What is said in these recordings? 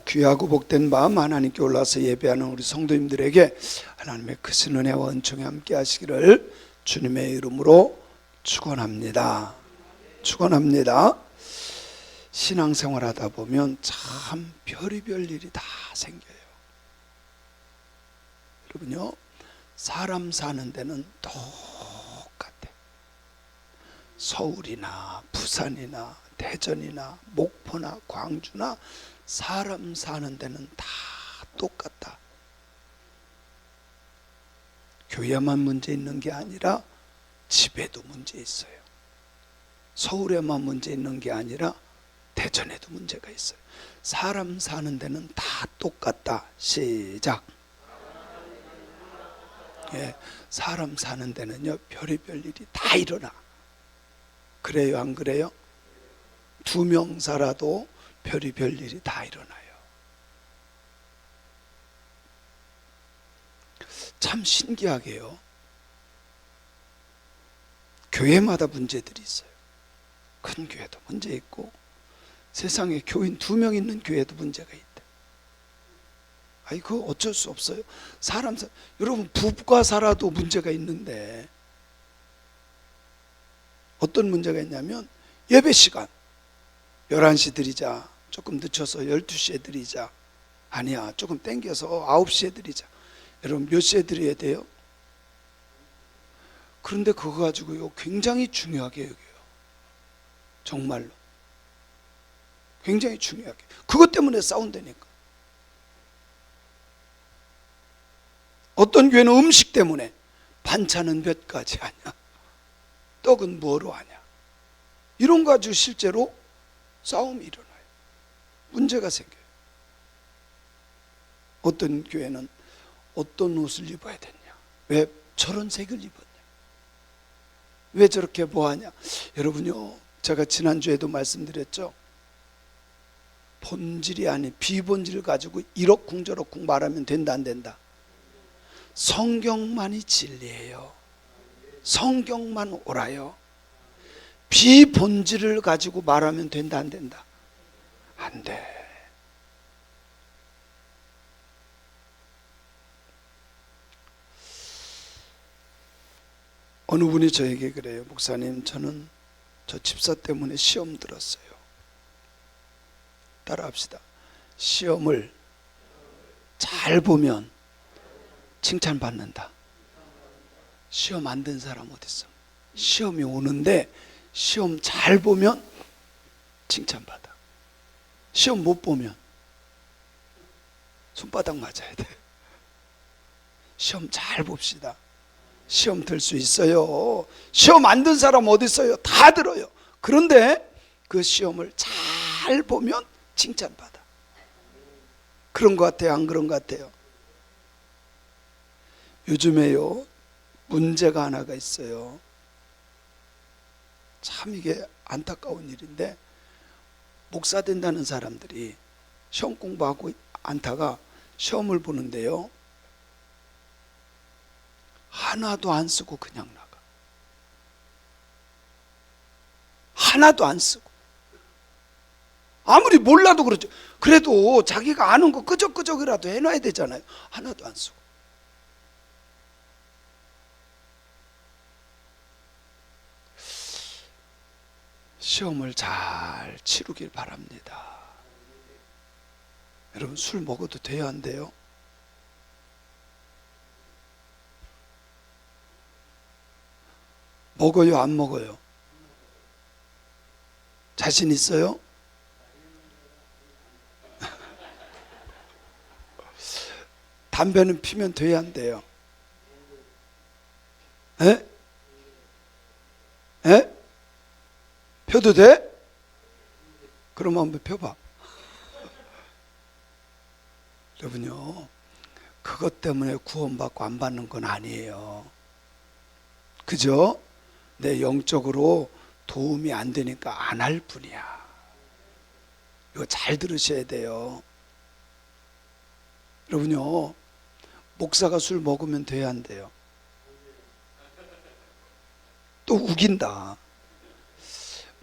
귀하고 복된 마음 하나님께 올라서 예배하는 우리 성도님들에게 하나님의 크신 은혜와 은총이 함께 하시기를 주님의 이름으로 축원합니다. 신앙생활 하다 보면 참 별의별 일이 다 생겨요. 여러분요, 사람 사는 데는 똑같아. 서울이나 부산이나 대전이나 목포나 광주나 사람 사는 데는 다 똑같다. 교회만 문제 있는 게 아니라 집에도 문제 있어요. 서울에만 문제 있는 게 아니라 대전에도 문제가 있어요. 사람 사는 데는 다 똑같다. 시작. 사람 사는 데는요, 별의별 일이 다 일어나. 그래요, 안 그래요? 2명 살아도 별의별 일이 다 일어나요. 참 신기하게요, 교회마다 문제들이 있어요. 큰 교회도 문제 있고 세상에 교인 2명 있는 교회도 문제가 있다. 그거 어쩔 수 없어요. 여러분, 부부가 살아도 문제가 있는데 어떤 문제가 있냐면, 예배 시간 11시 드리자, 조금 늦춰서 12시에 드리자, 아니야 조금 땡겨서 9시에 드리자. 여러분, 몇 시에 드려야 돼요? 그런데 그거 가지고요 굉장히 중요하게 여겨요. 정말로 굉장히 중요하게. 그것 때문에 싸운다니까. 어떤 교회는 음식 때문에 반찬은 몇 가지 하냐, 떡은 뭐로 하냐, 이런 거 가지고 실제로 싸움이 일어나요. 문제가 생겨요. 어떤 교회는 어떤 옷을 입어야 되냐, 왜 저런 색을 입었냐, 왜 저렇게 뭐하냐. 여러분요, 제가 지난주에도 말씀드렸죠. 본질이 아닌 비본질을 가지고 이러쿵저러쿵 말하면 된다, 안 된다? 성경만이 진리예요. 성경만 옳아요. 비본질을 가지고 말하면 된다, 안 된다? 안 돼. 어느 분이 저에게 그래요. 목사님, 저는 저 집사 때문에 시험 들었어요. 따라합시다. 시험을 잘 보면 칭찬받는다. 시험 안 든 사람 어디 있어? 시험이 오는데 시험 잘 보면 칭찬받아. 시험 못 보면 손바닥 맞아야 돼. 시험 잘 봅시다. 시험 들 수 있어요. 시험 안 든 사람 어디 있어요? 다 들어요. 그런데 그 시험을 잘 보면 칭찬받아. 그런 것 같아요, 안 그런 것 같아요? 요즘에요, 문제가 하나가 있어요. 참 이게 안타까운 일인데, 목사 된다는 사람들이 시험 공부하고 않다가 시험을 보는데요, 하나도 안 쓰고 그냥 나가. 하나도 안 쓰고. 아무리 몰라도 그렇죠. 그래도 자기가 아는 거 끄적끄적이라도 해놔야 되잖아요. 하나도 안 쓰고. 시험을 잘 치르길 바랍니다. 여러분, 술 먹어도 돼요, 안 돼요? 먹어요, 안 먹어요? 자신 있어요? 담배는 피면 돼요, 안 돼요? 에? 에? 펴도 돼? 그럼 한번 펴봐. 여러분요, 그것 때문에 구원받고 안 받는 건 아니에요. 그죠? 내 영적으로 도움이 안 되니까 안 할 뿐이야. 이거 잘 들으셔야 돼요. 여러분요, 목사가 술 먹으면 돼야 안 돼요? 또 우긴다.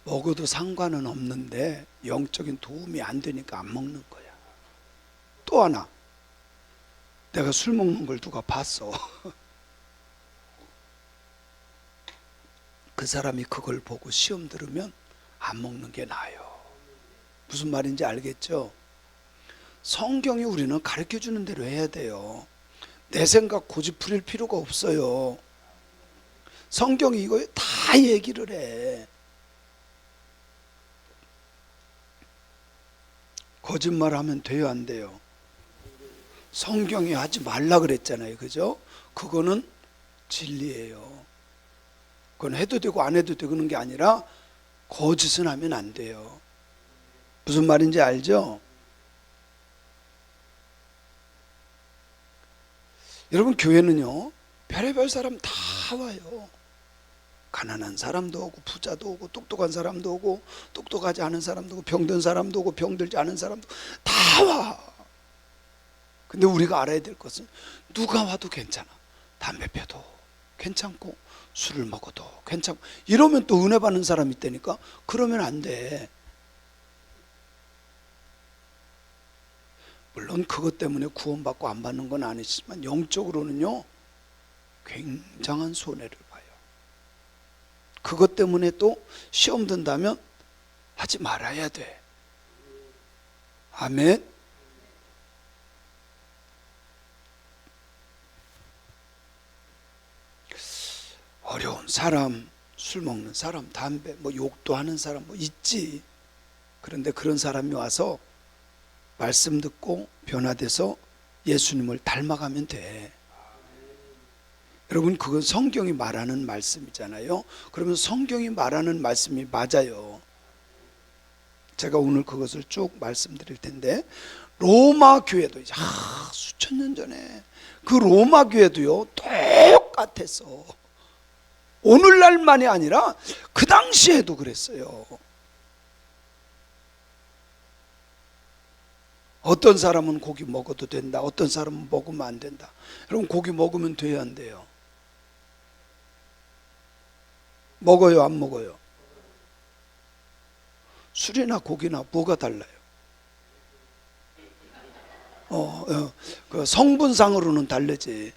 먹어도 상관은 없는데 영적인 도움이 안 되니까 안 먹는 거야. 또 하나, 내가 술 먹는 걸 누가 봤어. 그 사람이 그걸 보고 시험 들으면 안 먹는 게 나아요. 무슨 말인지 알겠죠? 성경이 우리는 가르쳐주는 대로 해야 돼요. 내 생각 고집 부릴 필요가 없어요. 성경이 이거 다 얘기를 해. 거짓말하면 돼요, 안 돼요? 성경이 하지 말라 그랬잖아요, 그죠? 그거는 진리예요. 그건 해도 되고 안 해도 되는 게 아니라 거짓은 하면 안 돼요. 무슨 말인지 알죠? 여러분, 교회는요 별의별 사람 다 와요. 가난한 사람도 오고 부자도 오고 똑똑한 사람도 오고 똑똑하지 않은 사람도 오고 병든 사람도 오고 병들지 않은 사람도 다 와. 근데 우리가 알아야 될 것은 누가 와도 괜찮아. 담배 펴도 괜찮고 술을 먹어도 괜찮고, 이러면 또 은혜 받는 사람이 있다니까. 그러면 안 돼. 물론 그것 때문에 구원받고 안 받는 건 아니지만 영적으로는요 굉장한 손해를 봐요. 그것 때문에 또 시험 든다면 하지 말아야 돼. 아멘. 어려운 사람, 술 먹는 사람, 담배, 욕도 하는 사람 있지. 그런데 그런 사람이 와서 말씀 듣고 변화돼서 예수님을 닮아가면 돼. 여러분, 그건 성경이 말하는 말씀이잖아요. 그러면 성경이 말하는 말씀이 맞아요. 제가 오늘 그것을 쭉 말씀드릴 텐데, 로마 교회도 이제 수천 년 전에 그 로마 교회도요 똑같았어. 오늘날만이 아니라 그 당시에도 그랬어요. 어떤 사람은 고기 먹어도 된다, 어떤 사람은 먹으면 안 된다. 여러분, 고기 먹으면 돼요, 안 돼요? 먹어요, 안 먹어요? 술이나 고기나 뭐가 달라요? 그 성분상으로는 다르지.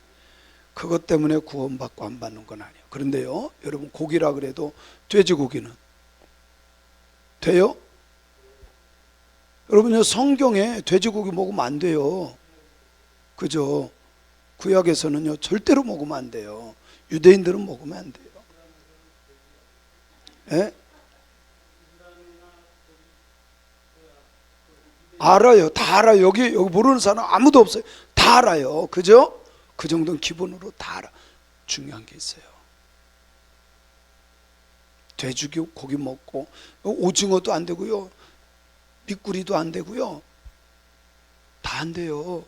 그것 때문에 구원받고 안 받는 건 아니에요. 그런데요, 여러분, 고기라 그래도 돼지고기는 돼요? 여러분요, 성경에 돼지고기 먹으면 안 돼요. 그죠? 구약에서는요 절대로 먹으면 안 돼요. 유대인들은 먹으면 안 돼요. 예? 알아요. 다 알아요. 여기 모르는 사람 아무도 없어요. 다 알아요. 그죠? 그 정도는 기본으로 다 알아. 중요한 게 있어요. 돼지고기 먹고 오징어도 안 되고요, 미꾸리도 안 되고요, 다 안 돼요.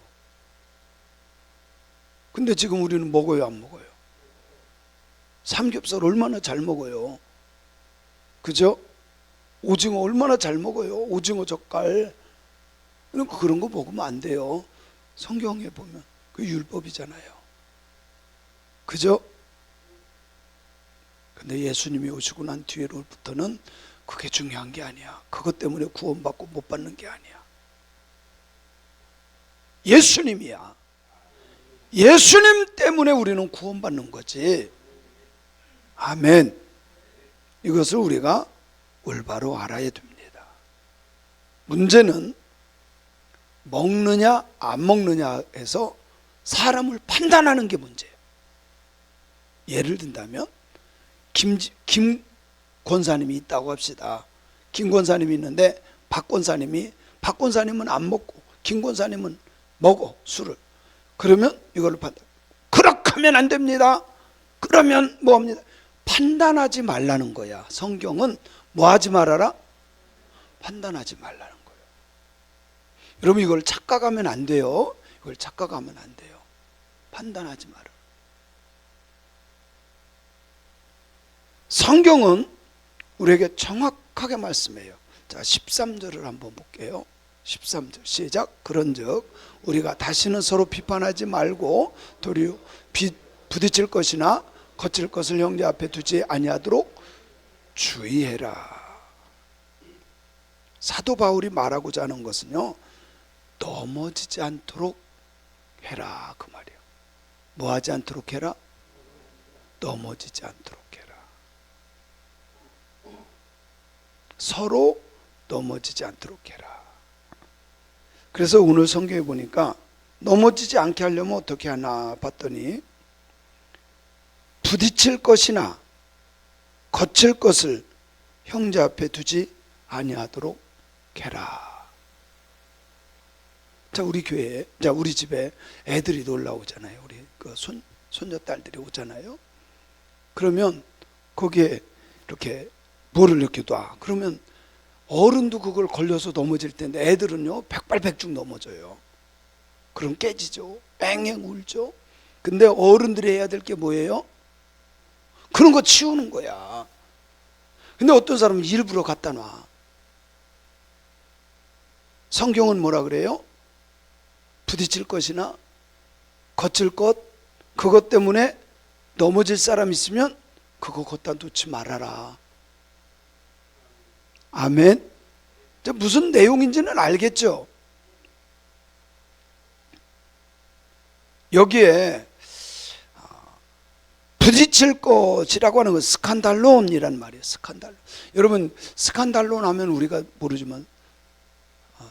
근데 지금 우리는 먹어요, 안 먹어요? 삼겹살 얼마나 잘 먹어요. 그죠? 오징어 얼마나 잘 먹어요. 오징어 젓갈. 그런 거 먹으면 안 돼요. 성경에 보면 그 율법이잖아요. 그죠? 근데 예수님이 오시고 난 뒤로부터는 그게 중요한 게 아니야. 그것 때문에 구원받고 못 받는 게 아니야. 예수님이야. 예수님 때문에 우리는 구원받는 거지. 아멘. 이것을 우리가 올바로 알아야 됩니다. 문제는 먹느냐 안 먹느냐에서 사람을 판단하는 게 문제예요. 예를 든다면 김 권사님이 있다고 합시다. 김 권사님이 있는데 박 권사님은 안 먹고 김 권사님은 먹어, 술을. 그러면 이걸로 그렇게 하면 안 됩니다. 그러면 뭐합니다? 판단하지 말라는 거야. 성경은 뭐 하지 말아라? 판단하지 말라는 거예요. 여러분, 이걸 착각하면 안 돼요. 이걸 착각하면 안 돼요. 판단하지 마라. 성경은 우리에게 정확하게 말씀해요. 자, 13절을 한번 볼게요. 13절 시작. 그런즉 우리가 다시는 서로 비판하지 말고 도리어 부딪힐 것이나 거칠 것을 형제 앞에 두지 아니하도록 주의해라. 사도 바울이 말하고자 하는 것은요, 넘어지지 않도록 해라 그 말이에요. 뭐 하지 않도록 해라? 넘어지지 않도록 해라. 서로 넘어지지 않도록 해라. 그래서 오늘 성경에 보니까 넘어지지 않게 하려면 어떻게 하나 봤더니 부딪힐 것이나 거칠 것을 형제 앞에 두지 아니하도록 해라. 자, 우리 교회에, 자, 우리 집에 애들이 놀러 오잖아요. 우리 그 손녀딸들이 오잖아요. 그러면 거기에 이렇게 뭐를 이렇게 놔. 그러면 어른도 그걸 걸려서 넘어질 텐데 애들은요 백발백중 넘어져요. 그럼 깨지죠. 앵앵 울죠. 근데 어른들이 해야 될 게 뭐예요? 그런 거 치우는 거야. 근데 어떤 사람은 일부러 갖다 놔. 성경은 뭐라 그래요? 부딪힐 것이나 거칠 것, 그것 때문에 넘어질 사람 있으면 그거 갖다 놓지 말아라. 아멘. 무슨 내용인지는 알겠죠? 여기에 부딪힐 것이라고 하는 건 스칸달론이란 말이에요. 스칸달론. 여러분 스칸달론 하면 우리가 모르지만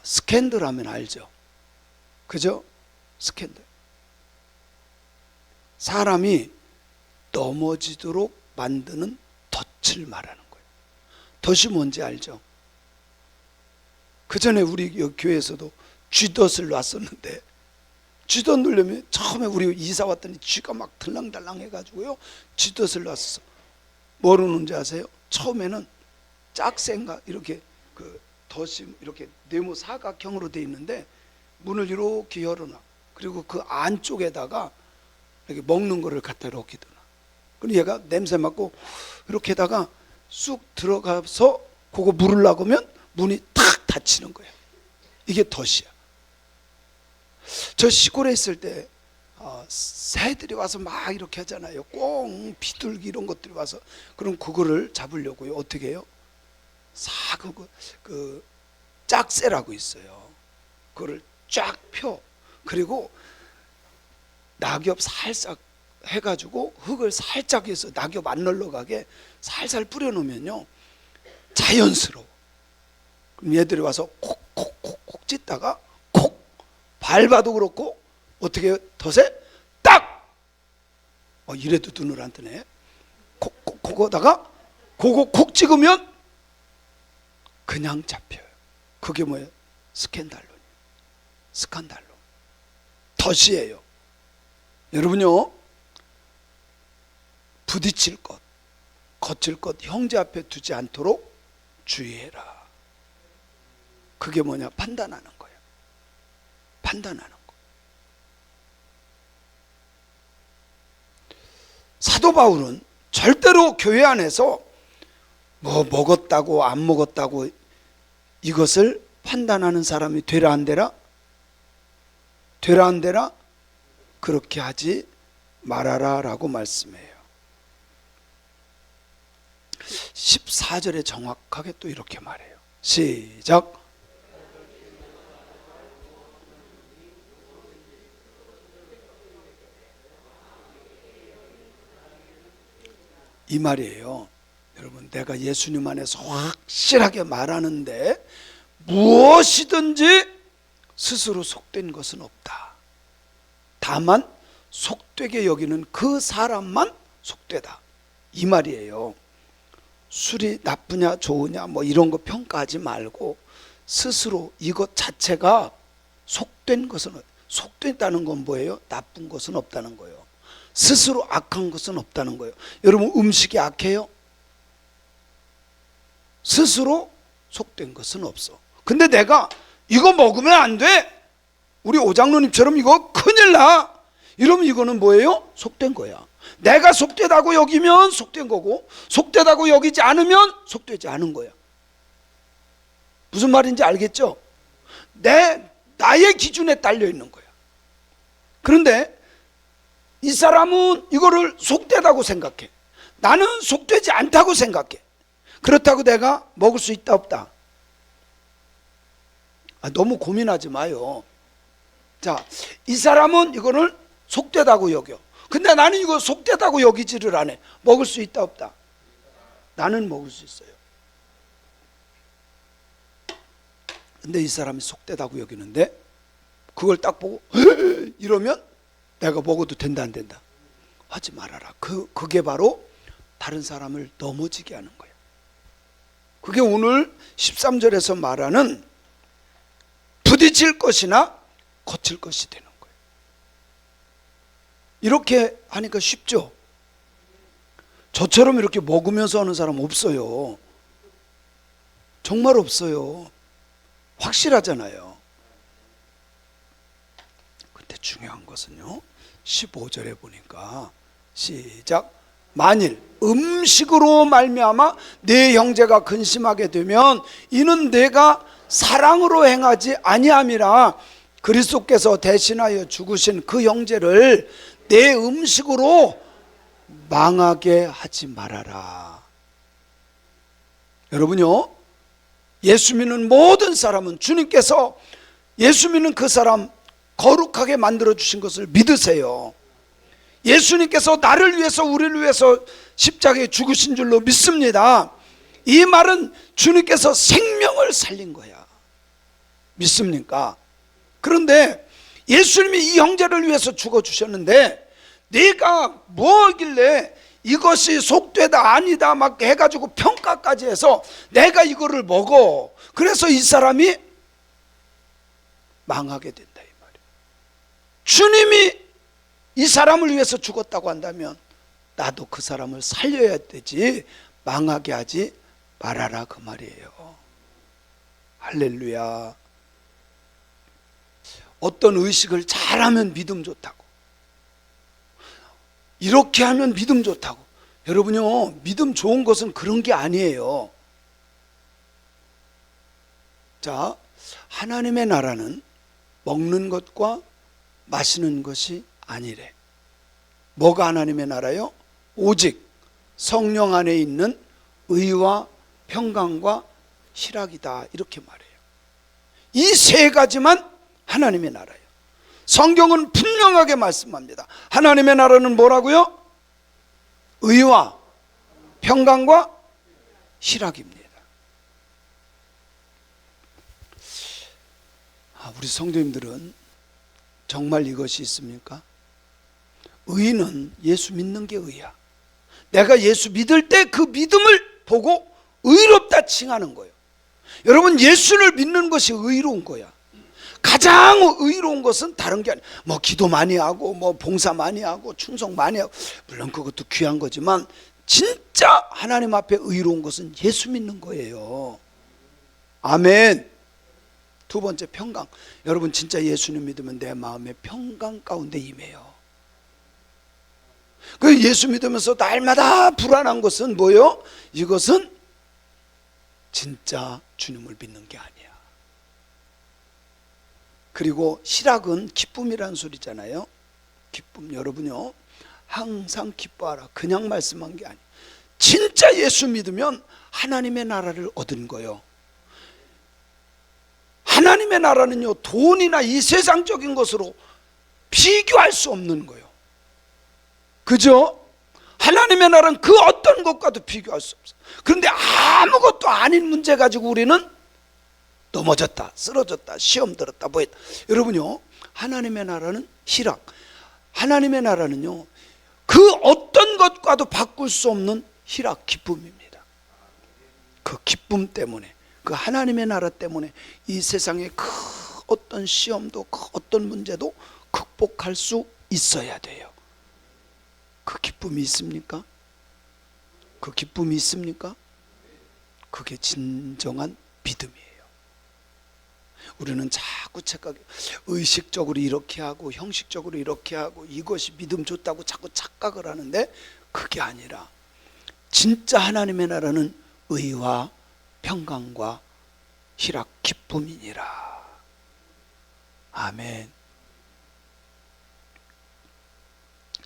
스캔들 하면 알죠. 그죠? 스캔들. 사람이 넘어지도록 만드는 덫을 말하는 거예요. 덫이 뭔지 알죠? 그 전에 우리 교회에서도 쥐덫을 놨었는데 쥐덫 누르면 처음에 우리 이사 왔더니 쥐가 막 들랑달랑 해가지고요 쥐덫을 놨었어. 뭐로 놓는지 아세요? 처음에는 짝새인가 이렇게 그 덫이 이렇게 네모 사각형으로 돼 있는데 문을 이렇게 열어놔. 그리고 그 안쪽에다가 이렇게 먹는 거를 갖다 이렇게 넣어. 그럼 얘가 냄새 맡고 이렇게다가 쑥 들어가서 그거 물으려고 하면 문이 탁 닫히는 거예요. 이게 덫이야. 저 시골에 있을 때 새들이 와서 막 이렇게 하잖아요. 꽁, 비둘기 이런 것들이 와서. 그럼 그거를 잡으려고요 어떻게 해요? 그 짝새라고 있어요. 그거를 쫙 펴. 그리고 낙엽 살짝 해가지고 흙을 살짝 해서 낙엽 안 널러가게 살살 뿌려놓으면요 자연스러워. 그럼 얘들이 와서 콕콕콕콕 찢다가 콕 밟아도 그렇고 어떻게 해요? 덫에 딱! 이래도 눈을 안 뜨네. 콕콕 그거다가 그거 콕 찍으면 그냥 잡혀요. 그게 뭐예요? 스캔달론이에요. 스칸달론. 덫이에요. 여러분요 부딪힐 것, 거칠 것 형제 앞에 두지 않도록 주의해라. 그게 뭐냐? 판단하는 거예요. 판단하는 거. 사도 바울은 절대로 교회 안에서 뭐 먹었다고 안 먹었다고 이것을 판단하는 사람이 되라 안 되라? 되라 안 되라? 그렇게 하지 말아라 라고 말씀해요. 14절에 정확하게 또 이렇게 말해요. 시작. 이 말이에요. 여러분 내가 예수님 안에서 확실하게 말하는데 무엇이든지 스스로 속된 것은 없다. 다만 속되게 여기는 그 사람만 속되다. 이 말이에요. 술이 나쁘냐 좋으냐 뭐 이런 거 평가하지 말고 스스로 이것 자체가 속된 것은, 속됐다는 건 뭐예요? 나쁜 것은 없다는 거예요. 스스로 악한 것은 없다는 거예요. 여러분 음식이 악해요? 스스로 속된 것은 없어. 근데 내가 이거 먹으면 안 돼, 우리 오장로님처럼 이거 큰일 나, 이러면 이거는 뭐예요? 속된 거야. 내가 속되다고 여기면 속된 거고 속되다고 여기지 않으면 속되지 않은 거야. 무슨 말인지 알겠죠? 나의 기준에 딸려 있는 거야. 그런데 이 사람은 이거를 속되다고 생각해. 나는 속되지 않다고 생각해. 그렇다고 내가 먹을 수 있다 없다? 너무 고민하지 마요. 자, 이 사람은 이거를 속되다고 여겨. 근데 나는 이거 속되다고 여기지를 않아. 먹을 수 있다 없다? 나는 먹을 수 있어요. 근데 이 사람이 속되다고 여기는데 그걸 딱 보고 이러면 내가 먹어도 된다 안 된다? 하지 말아라. 그게 바로 다른 사람을 넘어지게 하는 거야. 그게 오늘 13절에서 말하는 부딪힐 것이나 거칠 것이 되는 거예요. 이렇게 하니까 쉽죠? 저처럼 이렇게 먹으면서 하는 사람 없어요. 정말 없어요. 확실하잖아요. 근데 중요한 것은요, 15절에 보니까 시작. 만일 음식으로 말미암아 내 형제가 근심하게 되면 이는 내가 사랑으로 행하지 아니함이라. 그리스도께서 대신하여 죽으신 그 형제를 내 음식으로 망하게 하지 말아라. 여러분요, 예수 믿는 모든 사람은 주님께서 예수 믿는 그 사람 거룩하게 만들어 주신 것을 믿으세요. 예수님께서 나를 위해서 우리를 위해서 십자가에 죽으신 줄로 믿습니다. 이 말은 주님께서 생명을 살린 거야. 믿습니까? 그런데 예수님이 이 형제를 위해서 죽어주셨는데 내가 뭐길래 이것이 속되다 아니다 막 해가지고 평가까지 해서 내가 이거를 먹어. 그래서 이 사람이 망하게 된다 이 말이에요. 주님이 이 사람을 위해서 죽었다고 한다면 나도 그 사람을 살려야 되지 망하게 하지 말아라 그 말이에요. 할렐루야. 어떤 의식을 잘하면 믿음 좋다고, 이렇게 하면 믿음 좋다고. 여러분요, 믿음 좋은 것은 그런 게 아니에요. 자, 하나님의 나라는 먹는 것과 마시는 것이 아니래. 뭐가 하나님의 나라요? 오직 성령 안에 있는 의와 평강과 희락이다 이렇게 말해요. 이 세 가지만 하나님의 나라예요. 성경은 분명하게 말씀합니다. 하나님의 나라는 뭐라고요? 의와 평강과 희락입니다. 우리 성도님들은 정말 이것이 있습니까? 의는 예수 믿는 게 의야. 내가 예수 믿을 때 그 믿음을 보고 의롭다 칭하는 거예요. 여러분, 예수를 믿는 것이 의로운 거야. 가장 의로운 것은 다른 게 아니에요. 뭐 기도 많이 하고 뭐 봉사 많이 하고 충성 많이 하고, 물론 그것도 귀한 거지만 진짜 하나님 앞에 의로운 것은 예수 믿는 거예요. 아멘. 두 번째, 평강. 여러분, 진짜 예수님 믿으면 내 마음에 평강 가운데 임해요. 그 예수 믿으면서 날마다 불안한 것은 뭐예요? 이것은 진짜 주님을 믿는 게 아니야. 그리고 희락은 기쁨이라는 소리잖아요. 기쁨. 여러분요, 항상 기뻐하라. 그냥 말씀한 게 아니에요. 진짜 예수 믿으면 하나님의 나라를 얻은 거예요. 하나님의 나라는요, 돈이나 이 세상적인 것으로 비교할 수 없는 거예요. 그죠? 하나님의 나라는 그 어떤 것과도 비교할 수 없어요. 그런데 아무것도 아닌 문제 가지고 우리는 넘어졌다, 쓰러졌다, 시험 들었다, 뭐 했다. 여러분요, 하나님의 나라는 희락. 하나님의 나라는요, 그 어떤 것과도 바꿀 수 없는 희락, 기쁨입니다. 그 기쁨 때문에, 그 하나님의 나라 때문에 이 세상의 그 어떤 시험도, 그 어떤 문제도 극복할 수 있어야 돼요. 그 기쁨이 있습니까? 그 기쁨이 있습니까? 그게 진정한 믿음이에요. 우리는 자꾸 착각해. 의식적으로 이렇게 하고 형식적으로 이렇게 하고 이것이 믿음 좋다고 자꾸 착각을 하는데 그게 아니라 진짜 하나님의 나라는 의와 평강과 희락, 기쁨이니라. 아멘.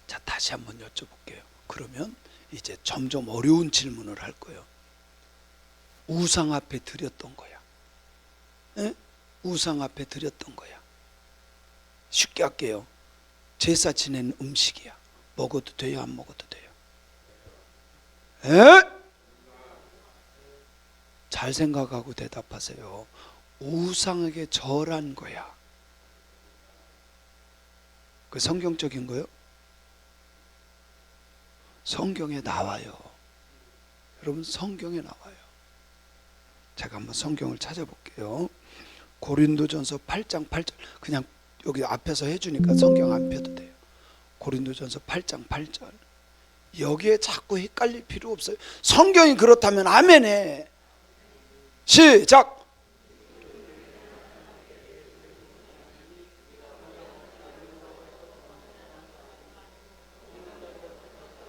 자, 다시 한번 여쭤볼게요. 그러면 이제 점점 어려운 질문을 할 거예요. 우상 앞에 드렸던 거야. 에? 우상 앞에 드렸던 거야. 쉽게 할게요. 제사 지내는 음식이야. 먹어도 돼요, 안 먹어도 돼요? 에? 잘 생각하고 대답하세요. 우상에게 절한 거야. 그 성경적인 거요? 성경에 나와요. 여러분, 성경에 나와요. 제가 한번 성경을 찾아볼게요. 고린도전서 8장 8절. 그냥 여기 앞에서 해주니까 성경 안 펴도 돼요. 고린도전서 8장 8절. 여기에 자꾸 헷갈릴 필요 없어요. 성경이 그렇다면 아멘해. 시작.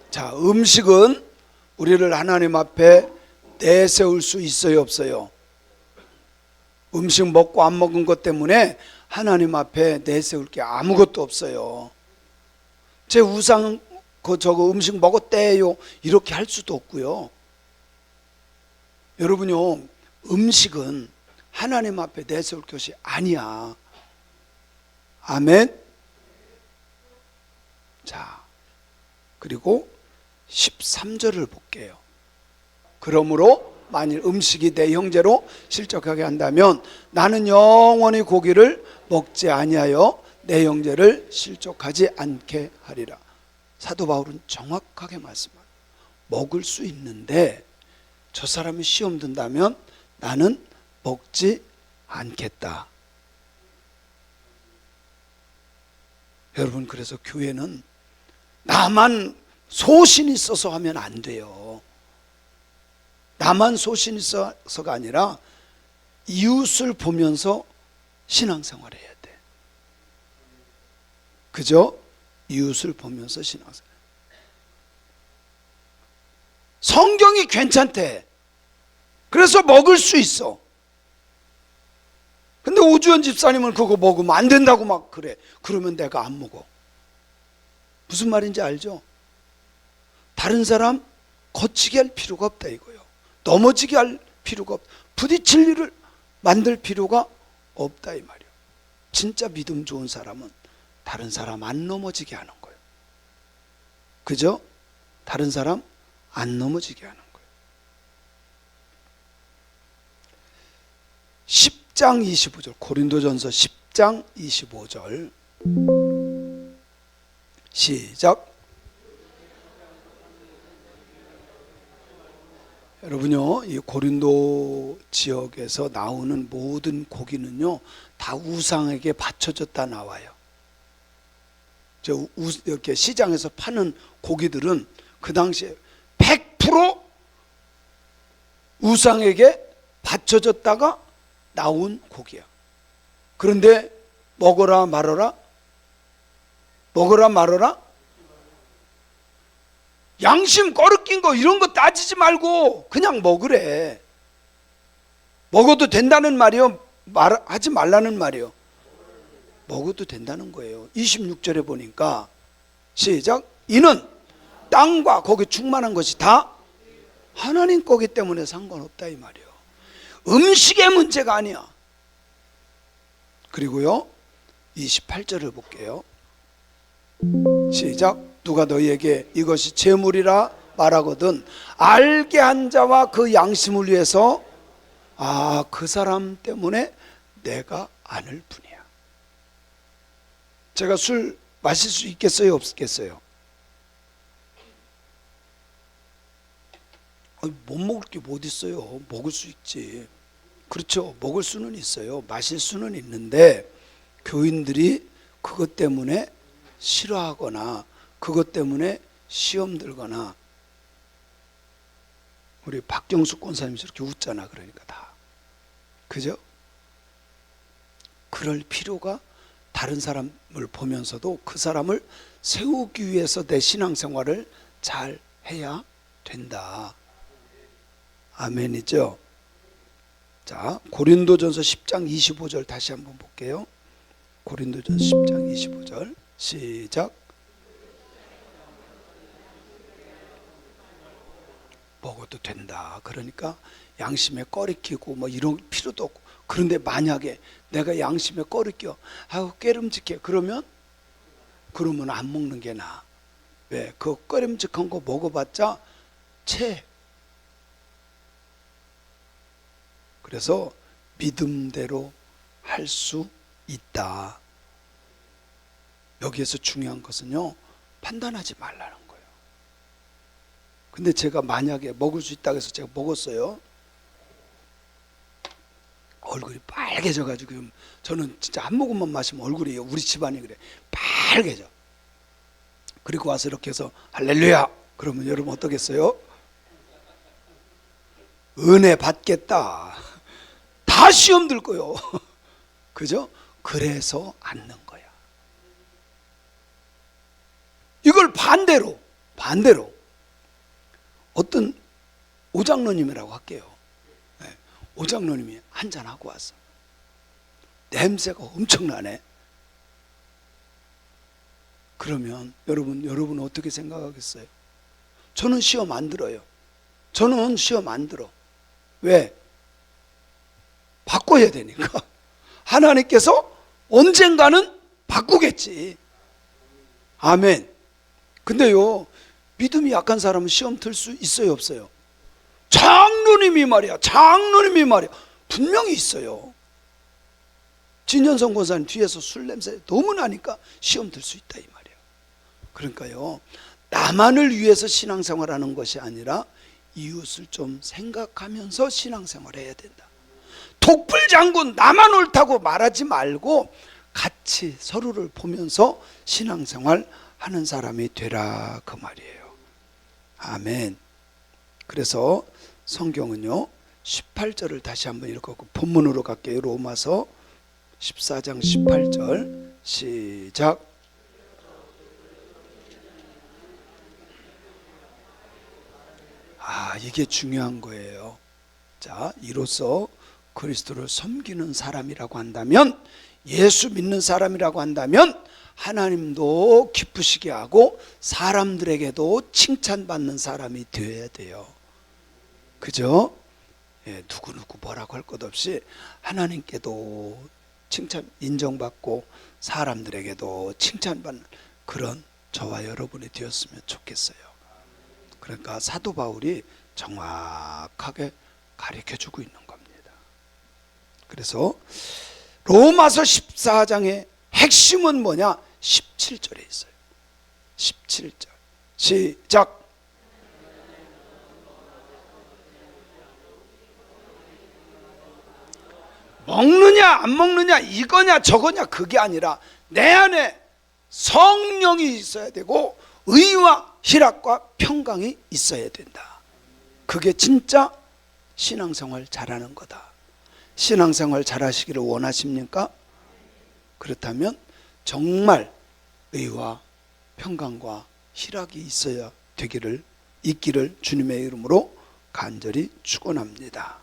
자, 음식은 우리를 하나님 앞에 내세울 수 있어요, 없어요? 음식 먹고 안 먹은 것 때문에 하나님 앞에 내세울 게 아무것도 없어요. 제 우상 저거 음식 먹었대요 이렇게 할 수도 없고요. 여러분요, 음식은 하나님 앞에 내세울 것이 아니야. 아멘. 자, 그리고 13절을 볼게요. 그러므로 만일 음식이 내 형제로 실족하게 한다면 나는 영원히 고기를 먹지 아니하여 내 형제를 실족하지 않게 하리라. 사도 바울은 정확하게 말씀합니다. 먹을 수 있는데 저 사람이 시험 든다면 나는 먹지 않겠다. 여러분, 그래서 교회는 나만 소신 있어서 하면 안 돼요. 나만 소신 있어서가 아니라 이웃을 보면서 신앙생활을 해야 돼. 그죠? 이웃을 보면서 신앙생활. 성경이 괜찮대. 그래서 먹을 수 있어. 근데 오주연 집사님은 그거 먹으면 안 된다고 막 그래. 그러면 내가 안 먹어. 무슨 말인지 알죠? 다른 사람 거치게 할 필요가 없다 이거예요. 넘어지게 할 필요가 없다. 부딪힐 일을 만들 필요가 없다 이 말이에요. 진짜 믿음 좋은 사람은 다른 사람 안 넘어지게 하는 거예요. 그죠? 다른 사람 안 넘어지게 하는 거예요. 10장 25절, 고린도전서 10장 25절 시작. 여러분요, 이 고린도 지역에서 나오는 모든 고기는요 다 우상에게 바쳐졌다 나와요. 이렇게 시장에서 파는 고기들은 그 당시에 100% 우상에게 바쳐졌다가 나온 고기야. 그런데 먹어라 말어라, 먹어라 말어라, 양심 꺼르낀 거 이런 거 따지지 말고 그냥 먹으래. 먹어도 된다는 말이요, 하지 말라는 말이요? 먹어도 된다는 거예요. 26절에 보니까 시작. 이는 땅과 거기 충만한 것이 다 하나님 거기 때문에 상관없다 이 말이에요. 음식의 문제가 아니야. 그리고요 28절을 볼게요. 시작. 누가 너희에게 이것이 재물이라 말하거든 알게 한 자와 그 양심을 위해서 그 사람 때문에 내가 안을 뿐이야. 제가 술 마실 수 있겠어요, 없겠어요? 못 먹을 게 뭐 있어요? 먹을 수 있지. 그렇죠, 먹을 수는 있어요. 마실 수는 있는데 교인들이 그것 때문에 싫어하거나 그것 때문에 시험 들거나, 우리 박경숙 권사님이 저렇게 웃잖아. 그러니까 다, 그죠? 그럴 필요가, 다른 사람을 보면서도 그 사람을 세우기 위해서 내 신앙생활을 잘 해야 된다. 아멘이죠? 자, 고린도전서 10장 25절 다시 한번 볼게요. 고린도전서 10장 25절 시작. 먹어도 된다. 그러니까 양심에 꺼리끼고 뭐 이런 필요도 없고. 그런데 만약에 내가 양심에 꺼리껴, 아유 깨름직해, 그러면 안 먹는 게 나아. 왜? 그 꺼림직한 거 먹어봤자 채. 그래서 믿음대로 할 수 있다. 여기에서 중요한 것은요, 판단하지 말라는 거예요. 근데 제가 만약에 먹을 수 있다고 해서 제가 먹었어요. 얼굴이 빨개져 가지고, 저는 진짜 한 모금만 마시면 얼굴이, 우리 집안이 그래, 빨개져. 그리고 와서 이렇게 해서 할렐루야 그러면 여러분 어떠겠어요? 은혜 받겠다. 다 시험 들 거요. 그죠? 그래서 앉는 거야. 이걸 반대로 어떤 오장로님이라고 할게요. 오장로님이 한잔하고 왔어. 냄새가 엄청나네. 그러면 여러분 어떻게 생각하겠어요? 저는 시험 안 들어요. 저는 시험 안 들어. 왜? 바꿔야 되니까. 하나님께서 언젠가는 바꾸겠지. 아멘. 근데요, 믿음이 약한 사람은 시험 들 수 있어요, 없어요? 장로님이 말이야 분명히 있어요. 진현성 권사님 뒤에서 술 냄새 너무 나니까 시험 들 수 있다 이 말이에요. 그러니까요, 나만을 위해서 신앙생활하는 것이 아니라 이웃을 좀 생각하면서 신앙생활 해야 된다. 독불장군 나만 옳다고 말하지 말고 같이 서로를 보면서 신앙생활 하는 사람이 되라 그 말이에요. 아멘. 그래서 성경은요, 18절을 다시 한번 읽고 본문으로 갈게요. 로마서 14장 18절 시작. 이게 중요한 거예요. 자, 이로써 그리스도를 섬기는 사람이라고 한다면, 예수 믿는 사람이라고 한다면 하나님도 기쁘시게 하고 사람들에게도 칭찬받는 사람이 되어야 돼요. 그죠? 누구누구 뭐라고 할 것 없이 하나님께도 칭찬 인정받고 사람들에게도 칭찬받는 그런 저와 여러분이 되었으면 좋겠어요. 그러니까 사도 바울이 정확하게 가르쳐주고 있는 겁니다. 그래서 로마서 14장의 핵심은 뭐냐? 17절에 있어요. 17절 시작. 먹느냐 안 먹느냐 이거냐 저거냐 그게 아니라 내 안에 성령이 있어야 되고 의와 희락과 평강이 있어야 된다. 그게 진짜 신앙생활 잘하는 거다. 신앙생활 잘하시기를 원하십니까? 그렇다면 정말 의와 평강과 희락이 있어야 있기를 주님의 이름으로 간절히 축원합니다.